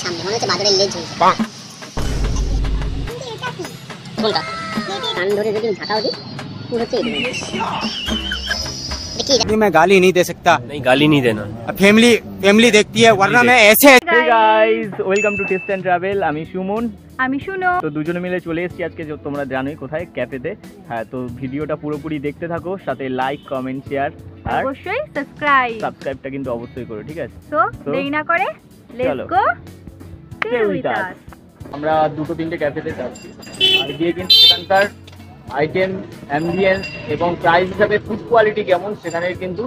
সামনে মনে হচ্ছে বাদরের লেজ হয়েছে। কোনটা কান ধরে যদি ঝাঁকাও দিই পুরো হচ্ছে देखिए मैं गाली नहीं दे सकता। नहीं गाली नहीं देना। फैमिली देखती है वरना मैं ऐसे। Hey guys, welcome to Taste and Travel. আমি সুমন। আমি শুনো। তো দুজনে মিলে চলে এসেছি আজকে, যে তোমরা জানোই কোথায়, ক্যাফেতে। হ্যাঁ, তো ভিডিওটা পুরোপুরি দেখতে থাকো, সাথে লাইক, কমেন্ট, শেয়ার আর অবশ্যই সাবস্ক্রাইবটা কিন্তু অবশ্যই করো, ঠিক আছে? তো দেরি না করে let's go stay with us. আমরা দুটো তিনটে ক্যাফেতে যাচ্ছি আর গিয়ে কিন্তু সেখানকার আইটেম, অ্যাম্বিয়েন্স এবং প্রাইস হিসাবে ফুড কোয়ালিটি কেমন সেখানে কিন্তু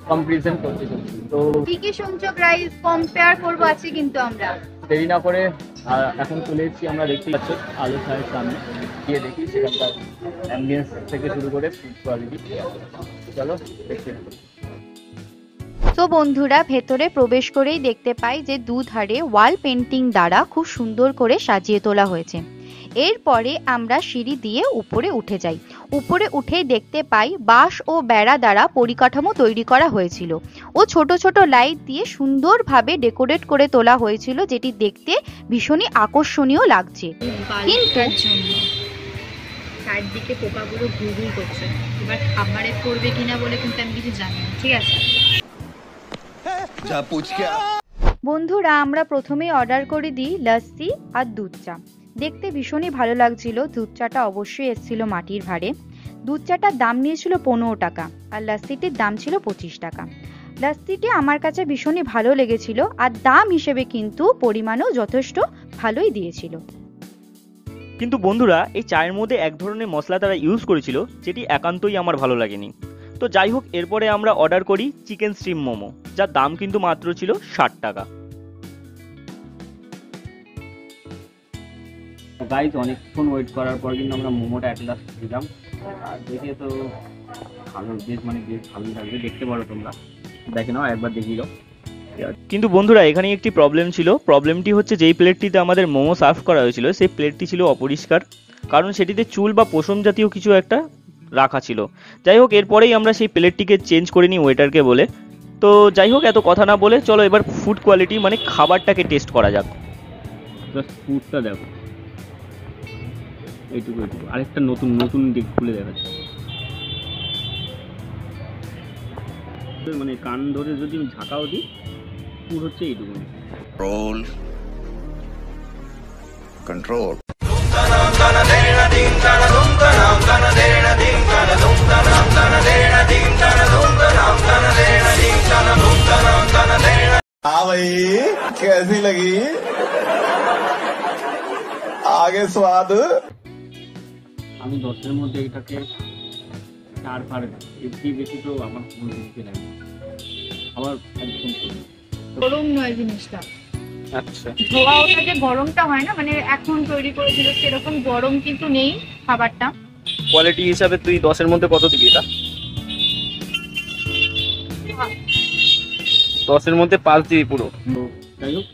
কম্পারিজন করতে চলছি। তো কি কি শুনছো প্রাইস কম্পেয়ার করবো আছে কিন্তু আমরা দেরি না করে এখন চলে এসেছি। আমরা দেখতে পাচ্ছি আলো ছায়ের সামনে, গিয়ে দেখি সেখানকার অ্যাম্বিয়েন্স থেকে শুরু করে ফুড কোয়ালিটি। চলো দেখতে। তো বন্ধুরা, ভেতরে প্রবেশ করেই দেখতে পাই যে দুধারে ওয়াল পেন্টিং দ্বারা খুব সুন্দর করে সাজিয়ে তোলা হয়েছে। এরপরে আমরা সিঁড়ি দিয়ে উপরে উঠে যাই। উপরে উঠেই দেখতে পাই বাঁশ ও বেড়া দ্বারা পরিকাঠামো তৈরি করা হয়েছিল ও ছোট ছোট লাইট দিয়ে সুন্দরভাবে ডেকোরেট করে তোলা হয়েছিল, যেটি দেখতে ভীষণই আকর্ষণীয় লাগছে। কিন্তু চারদিকে পোকাগুলো ঘুরঘুর করছে, এবার খাবারে পড়বে কিনা বলে কিন্তু আমি কিছু জানি না, ঠিক আছে? বন্ধুরা, আমরা প্রথমেই অর্ডার করে দিই লস্যি আর দুধ চা। দেখতে ভীষণই ভালো লাগছিল। দুধ চাটা অবশ্যই এসেছিল মাটির ভাঁড়ে। দুধ চাটার দাম নিয়েছিল 15 টাকা আর লস্যিটির দাম ছিল 25 টাকা। লস্যিটি আমার কাছে ভীষণই ভালো লেগেছিল আর দাম হিসেবে কিন্তু পরিমাণও যথেষ্ট ভালোই দিয়েছিল। কিন্তু বন্ধুরা, এই চায়ের মধ্যে এক ধরনের মশলা তারা ইউজ করেছিল যেটি একান্তই আমার ভালো লাগেনি। তো যাই হোক, এরপরে আমরা অর্ডার করি চিকেন স্টিম মোমো, যার দাম কিন্তু মাত্র ছিল 60 টাকা। গাইজ, অনেকক্ষণ ওয়েট করার পর কিন্তু আমরা মোমোটা এক লাস্ট দিলাম। আর দেখে তো ভালো, বেশ ভালোই লাগবে। দেখতে পারো তোমরা, দেখে নাও, একবার দেখিয়ে দাও। কিন্তু বন্ধুরা, এখানে একটি প্রবলেম ছিল। প্রবলেমটি হচ্ছে, যেই প্লেটটিতে আমাদের মোমো সার্ভ করা হয়েছিল সেই প্লেটটি ছিল অপরিষ্কার, কারণ সেটিতে চুল বা পশম জাতীয় কিছু একটা রাখা ছিল। যাই হোক, এরপরেই আমরা সেই প্লেটটিকে চেঞ্জ করে নিই ওয়েটারকে বলে। তো যাই হোক, এত কথা না বলে চলো এবার ফুড কোয়ালিটি মানে খাবারটাকে টেস্ট করা যাক। জাস্ট ফুডটা দেখো, এইটুকু আরেকটা নতুন দিক খুলে দেখাচ্ছে। মানে কান ধরে যদি ঝাঁকাও দিই পুরো হচ্ছে এইটুকু। Roll control. हाँ भाई, कैसी लगी आगे स्वाद? আমি 10-এর মধ্যে এটাকে 4 পার, এর বেশি তো আমার কোনো দিতে লাগে। আবার একদম গরম নয় জিনিসটা। আচ্ছা, ধোয়া ওটা যে গরমটা হয় না, মানে এখন তৈরি করেছিল সেরকম গরম কিন্তু নেই খাবারটা। কোয়ালিটি হিসাবে তুই 10-এর মধ্যে কত দিবি এটা? 10-এর মধ্যে 5 দিবি পুরো। যাই হোক,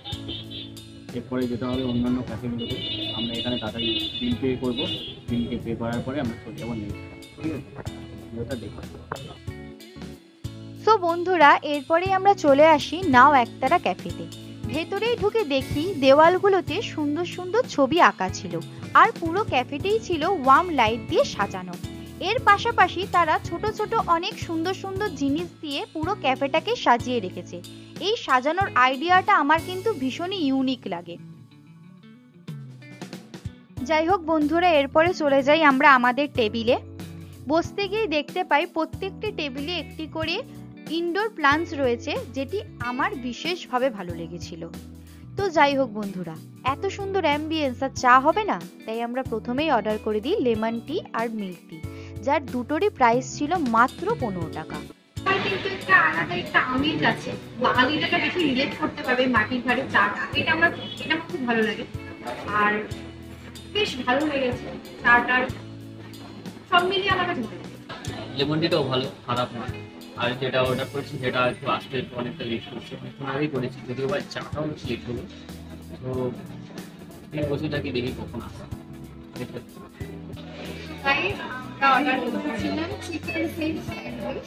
এরপরে যেটা হবে অন্যান্য ক্যাফেগুলোতে, আমরা এখানে তাড়াতাড়ি বিল পে করবো। বিলকে পে করার পরে আমরা চলে যাবো নেক্সট, ঠিক আছে? ওটা দেখো। সো বন্ধুরা, এরপরেই আমরা চলে আসি নাও একতারা ক্যাফেতে। ভেতরেই ঢুকে দেখি দেওয়ালগুলোতে সুন্দর সুন্দর ছবি আঁকা ছিল আর পুরো ক্যাফেটেই ছিল ওয়ার্ম লাইট দিয়ে সাজানো। এর পাশাপাশি তারা ছোট ছোট অনেক সুন্দর সুন্দর জিনিস দিয়ে পুরো ক্যাফেটাকে সাজিয়ে রেখেছে। এই সাজানোর আইডিয়াটা আমার কিন্তু ভীষণই ইউনিক লাগে। যাই হোক বন্ধুরা, এরপরে চলে যাই আমরা আমাদের টেবিলে। বসতে গিয়ে দেখতে পাই প্রত্যেকটি টেবিলে একটি করে ইনডোর প্লান্টস রয়েছে, যেটি আমার বিশেষভাবে ভালো লেগেছিল। তো যাই হোক বন্ধুরা, এত সুন্দর অ্যাম্বিয়েন্স আর চা হবে না, তাই আমরা প্রথমেই অর্ডার করে দিই লেমন টি আর মিল্ক টি, যার দুটোরই প্রাইস ছিল মাত্র 15 টাকা। কিন্তু একটা আলাদা একটা আমেজ আছে, বাঙালিটাকে বেশি রিলেট করতে পারবে মাটির ঘরে চাটা। এটা আমার খুব ভালো লাগে আর বেশ ভালো লেগেছে চাটার, সব মিলিয়ে আমার কাছে ভালো লাগে। লেমন টিটাও ভালো, খারাপ না। আর যেটা অর্ডার করেছি সেটা একটু আসতে অনেকটা লেট করছে, অনেকক্ষণ আগেই করেছি, যদিও বা চাটাও লেট হলো। তো এই বসেটাকে দেখি কখন আসা। আমরা অর্ডার করেছিলাম চিকেন সিক্স স্যান্ডউইচ,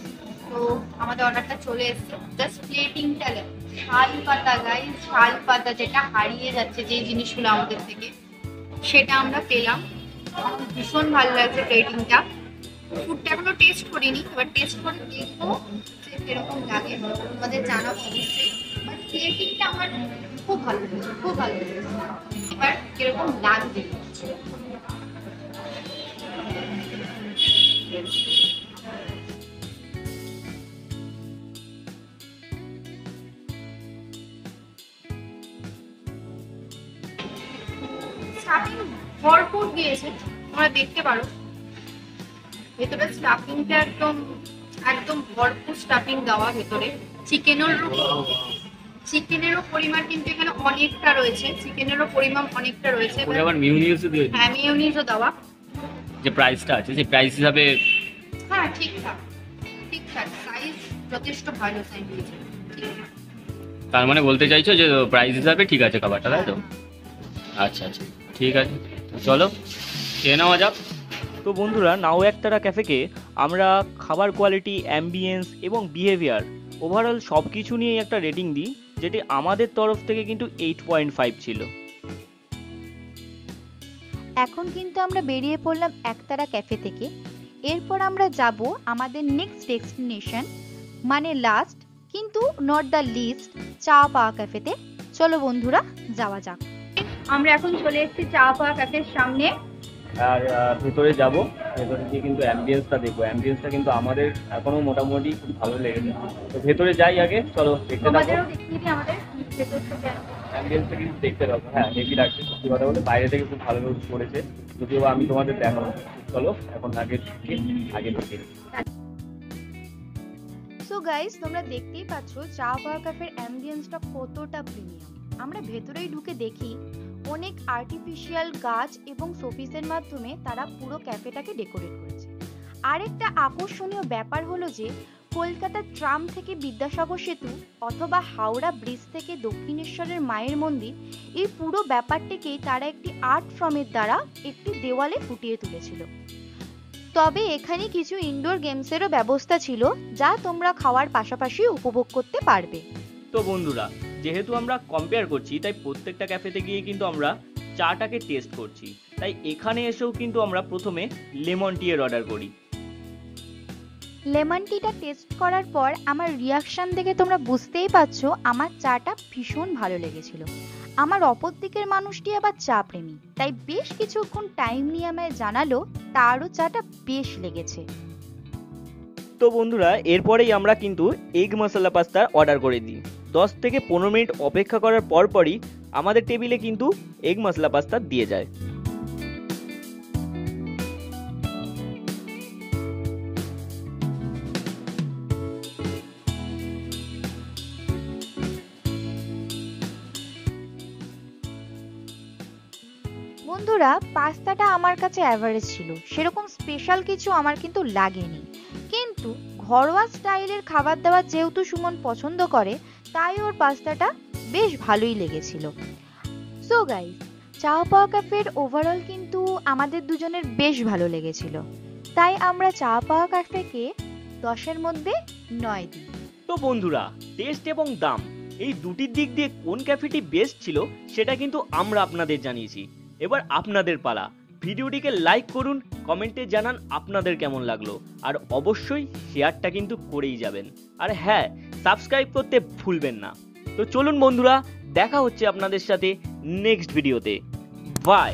তো আমাদের অর্ডারটা চলে এসেছে। জাস্ট প্লেটিংটা শাল পাতা গাইস, শাল পাতা যেটা হারিয়ে যাচ্ছে যে জিনিসগুলো আমাদের থেকে, সেটা আমরা পেলাম। আমার ভীষণ ভালো লাগছে প্লেটিংটা। ফুডটা এখনো টেস্ট করিনি, এবার টেস্ট করে দেখবো যে কিরকম লাগে, তোমাদের জানাবো অবশ্যই। বাট প্লেটিংটা আমার খুব ভালো লেগেছে, খুব ভালো লেগেছে। এবার কিরকম লাগবে স্টাফিং ভরপুর দিয়েছে, তোমরা দেখতে পারো ভেতরে স্টাফিংটা একদম একদম ভরপুর স্টাফিং দেওয়া ভেতরে। চিকেনেরও পরিমাণ কিন্তু এখানে অনেকটা রয়েছে, চিকেনেরও পরিমাণ অনেকটা রয়েছে। ওটা আবার মিউনিসও দিয়ে দিই। হ্যাঁ, মিউনিসও দেওয়া। যে প্রাইসটা আছে সেই প্রাইস হিসাবে হ্যাঁ, ঠিকঠাক ঠিকঠাক, সাইজ যথেষ্ট ভালো সাইজ দিয়েছে। তার মানে বলতে চাইছো যে প্রাইস হিসাবে ঠিক আছে খাবারটা, তাই তো? আচ্ছা আচ্ছা, ঠিক আছে, চলো খেয়ে নেওয়া যাক। তো বন্ধুরা, নাও একতারা ক্যাফেকে আমরা খাবার কোয়ালিটি, অ্যাম্বিয়েন্স এবং বিহেভিয়ার ওভারঅল সব কিছু নিয়েই একটা রেটিং দিই, যেটি আমাদের তরফ থেকে কিন্তু 8.5 ছিল। এখন কিন্তু আমরা বেরিয়ে পড়লাম একতারা ক্যাফে থেকে। এরপর আমরা যাব আমাদের নেক্সট ডেস্টিনেশন, মানে লাস্ট কিন্তু নট দ্য লিস্ট, চা পাওয়া ক্যাফেতে। চলো বন্ধুরা, যাওয়া যাক। আমরা এখন চলে এসেছি চা পাওয়া ক্যাফের সামনে। আর ভেতরে যাব, ভেতরে গিয়ে কিন্তু অ্যাম্বিয়েন্সটা দেখবো। অ্যাম্বিয়েন্সটা কিন্তু আমাদের এখনো মোটামুটি খুব ভালো লেগেছে। তো ভেতরে যাই আগে, চলো দেখতে থাকো। তোমাদেরও দেখিয়ে দিই আমাদের ভেতর থেকে। অ্যাম্বিয়েন্সটা কিন্তু দেখতে পাবো। হ্যাঁ, হেভি লাগছে সত্যি কথা বলতে, বাইরে থেকে খুব ভালো করেছে, যদিও আমি তোমাদের দেখাবো। চলো এখন আগে ঢুকে। সো গাইস, তোমরা দেখতেই পাচ্ছ চা পাওয়া ক্যাফের অ্যাম্বিয়েন্সটা কতটা প্রিমিয়াম। আমরা ভেতরেই ঢুকে দেখি অনেক আর্টিফিশিয়াল গাছ এবং শোপিসের মাধ্যমে তারা পুরো ক্যাফেটাকে ডেকোরেট করেছে। আরেকটা আকর্ষণীয় ব্যাপার হলো যে কলকাতার ট্রাম থেকে বিদ্যাসাগর সেতু অথবা হাওড়া ব্রিজ থেকে দক্ষিণেশ্বরের মায়ের মন্দির, এই পুরো ব্যাপারটিকেই তারা একটি আর্ট ফর্মের দ্বারা একটি দেওয়ালে ফুটিয়ে তুলেছিল। তবে এখানে কিছু ইনডোর গেমসেরও ব্যবস্থা ছিল, যা তোমরা খাওয়ার পাশাপাশি উপভোগ করতে পারবে। তো বন্ধুরা, যেহেতু আমরা কম্পেয়ার করছি, তাই প্রত্যেকটা ক্যাফেতে গিয়ে কিন্তু আমরা চাটাকে টেস্ট করছি। তাই এখানে এসেও কিন্তু আমরা প্রথমে লেমন টি এর অর্ডার করি। লেমন টিটা টেস্ট করার পর আমার রিয়াকশন দেখে তোমরা বুঝতেই পারছো আমার চাটা ভীষণ ভালো লেগেছিল। আমার অপর দিকের মানুষটি আবার চা প্রেমী, তাই বেশ কিছুক্ষণ টাইম নিয়ে আমায় জানালো তারও চাটা বেশ লেগেছে। তো বন্ধুরা, এরপরেই আমরা কিন্তু এগ মশলা পাস্তার অর্ডার করে দিই। 10 থেকে 15 মিনিট অপেক্ষা করার পরই আমাদের টেবিলে কিন্তু এগ মশলা পাস্তা দিয়ে যায়। বন্ধুরা, পাস্তাটা আমার কাছে অ্যাভারেজ ছিল, সেরকম স্পেশাল কিছু আমার কিন্তু লাগেনি। কিন্তু ঘরোয়া স্টাইলের খাবার দাবার যেহেতু সুমন পছন্দ করে, তাই ওর পাস্তাটা বেশ ভালোই লেগেছিল। সো গাইস, চা পাওয়া ক্যাফের ওভারঅল কিন্তু আমাদের দুজনের বেশ ভালো লেগেছিল, তাই আমরা চা পাওয়া ক্যাফেকে 10-এর মধ্যে 9 দিই। তো বন্ধুরা, টেস্ট এবং দাম এই দুটির দিক দিয়ে কোন ক্যাফেটি বেস্ট ছিল সেটা কিন্তু আমরা আপনাদের জানিয়েছি। এবার আপনাদের পালা। ভিডিওটিকে লাইক করুন, কমেন্টে জানান আপনাদের কেমন লাগলো, আর অবশ্যই শেয়ারটা কিন্তু করেই যাবেন। আর হ্যাঁ, সাবস্ক্রাইব করতে ভুলবেন না। তো চলুন বন্ধুরা, দেখা হচ্ছে আপনাদের সাথে নেক্সট ভিডিওতে। বাই।